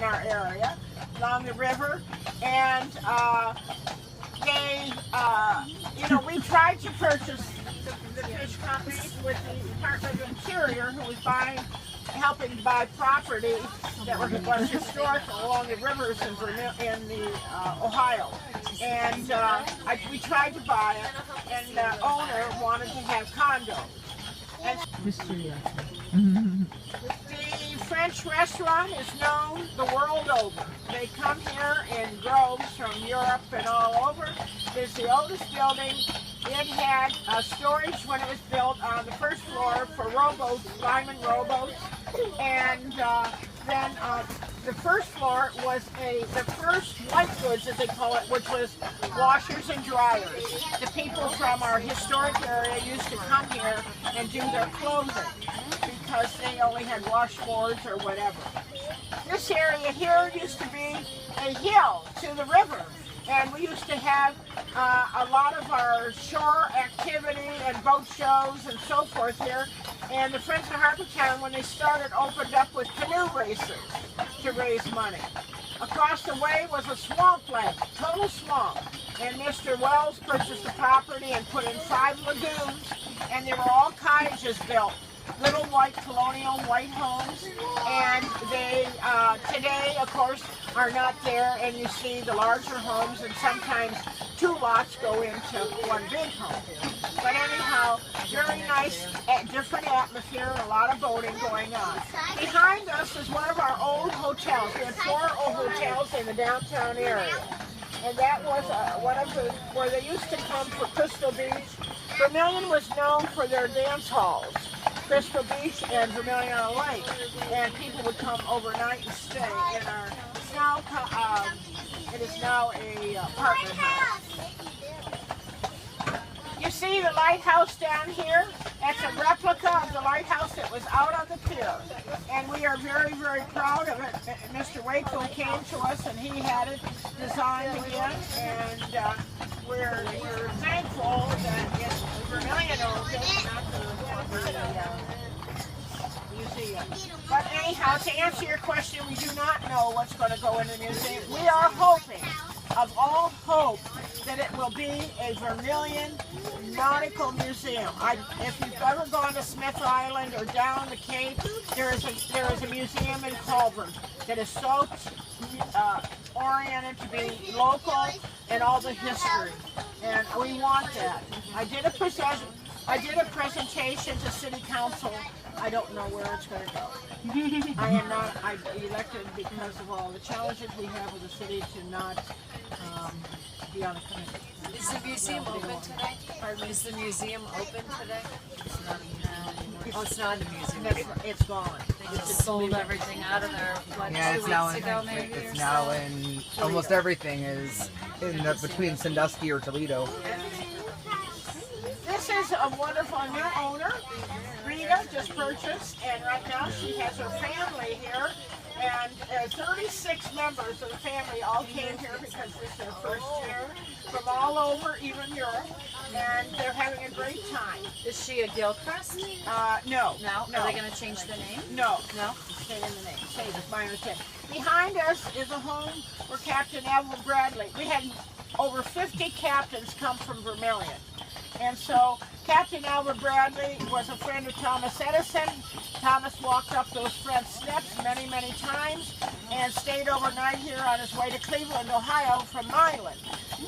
in our area along the river, and they, we tried to purchase the fish company with the Department of Interior, who was helping buy property that was historical along the rivers in the Ohio. And we tried to buy it, and the owner wanted to have condos. And the French restaurant is known the world over. They come here in groves from Europe and all over. It's the oldest building. It had storage when it was built on the first floor for rowboats, Lyman rowboats, and then the first floor was the first white goods, as they call it, which was washers and dryers. The people from our historic area used to come here and do their clothing because they only had washboards or whatever. This area here used to be a hill to the river, and we used to have a lot of our shore activity and boat shows and so forth here. And the Friends of Harbortown, when they started, opened up with canoe races to raise money. Across the way was a swampland, total swamp. And Mr. Wells purchased the property and put in 5 lagoons, and there were all cottages built. Little white colonial white homes, and they today, of course, are not there, and you see the larger homes, and sometimes 2 lots go into one big home. But anyhow, very nice, different atmosphere, a lot of boating going on. Behind us is one of our old hotels. We had 4 old hotels in the downtown area, and that was one of the where they used to come for Crystal Beach. Vermillion was known for their dance halls. Crystal Beach and Vermillion on a Lake, and people would come overnight and stay in our. It is now a apartment house. You see the lighthouse down here? That's a replica of the lighthouse that was out on the pier, and we are very, very proud of it. Mr. Wakefield came to us, and he had it designed again, and we're thankful that it's Vermillion owns it, not the museum. But anyhow, to answer your question, we do not know what's going to go in the museum. We are hoping, of all hope, that it will be a Vermillion Nautical Museum. If you've ever gone to Smith Island or down the Cape, there is a museum in Colburn that is so oriented to be local and all the history, and we want that. I did a presentation to City Council. I don't know where it's going to go. I elected because of all the challenges we have with the city to not be on the committee. Is the museum open today? Pardon me, is the museum open today? It's not Oh, it's not a museum. It's gone. They just sold everything out of there, what, 2 weeks ago maybe? It's now in, almost everything is in between Sandusky or Toledo. This is a wonderful new owner. Rita just purchased, and right now she has her family here, and 36 members of the family all came here because this is their first year from all over, even Europe, and they're having a great time. Is she a Gilchrist? No. No? Are they going to change the name? No. No? Stay in the name. Stay with my understanding. Behind us is a home where Captain Evelyn Bradley, we had over 50 captains come from Vermillion. And so Captain Albert Bradley was a friend of Thomas Edison. Thomas walked up those French steps many, many times and stayed overnight here on his way to Cleveland, Ohio from Milan.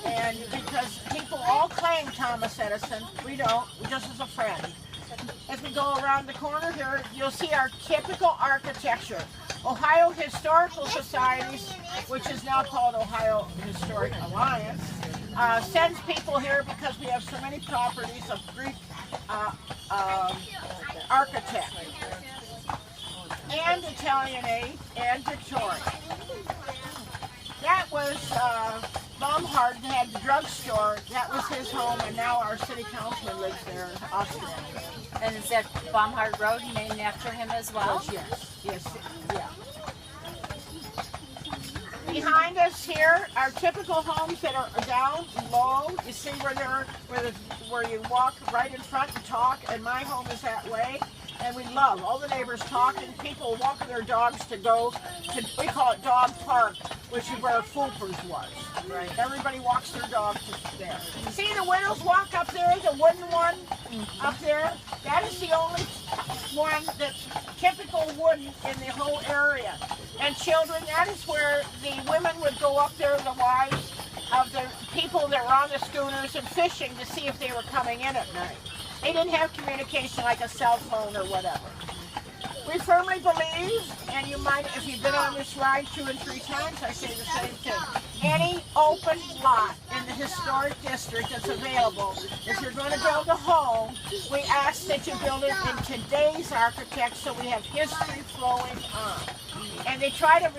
And because people all claim Thomas Edison, we don't, just as a friend. As we go around the corner here, you'll see our typical architecture. Ohio Historical Societies, which is now called Ohio Historic Alliance, sends people here because we have so many properties of Greek architect and Italianate and Victorian. That was Baumhard had the drugstore. That was his home, and now our city councilman lives there in Austria. And is that Baumhard Road named after him as well? Yes, yeah. Behind us here are typical homes that are down low. You see where you walk right in front and talk, and my home is that way. And we love all the neighbors talking, people walking their dogs to go to, we call it Dog Park, which is where Foopers was. Right. Everybody walks their dog to there. See the Widows Walk up there, the wooden one up there? That is the only one that's typical wooden in the whole area. And children, that is where the women would go up there, the wives of the people that were on the schooners and fishing to see if they were coming in at night. They didn't have communication like a cell phone or whatever. We firmly believe, and you might, if you've been on this ride 2 and 3 times, I say the same thing. Any open lot in the historic district that's available, if you're going to build a home, we ask that you build it in today's architecture so we have history flowing on. And they try to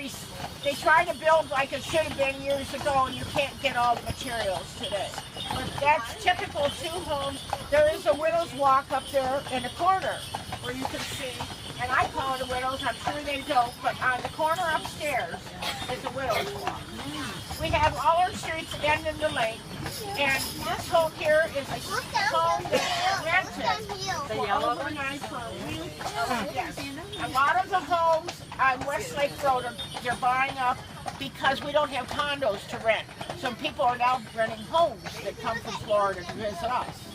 build like it should have been years ago, and you can't get all the materials today. But that's typical 2 homes. There is a Widow's Walk up there in the corner where you can see, and I call it a Widow's, I'm sure they don't, but on the corner upstairs is a Widow's Walk. We have all our streets end in the lake, and this home here is a home that's rented for overnight for a week. Yes. A lot of the homes on Westlake Road they're buying up because we don't have condos to rent. So people are now renting homes that come from Florida to visit us.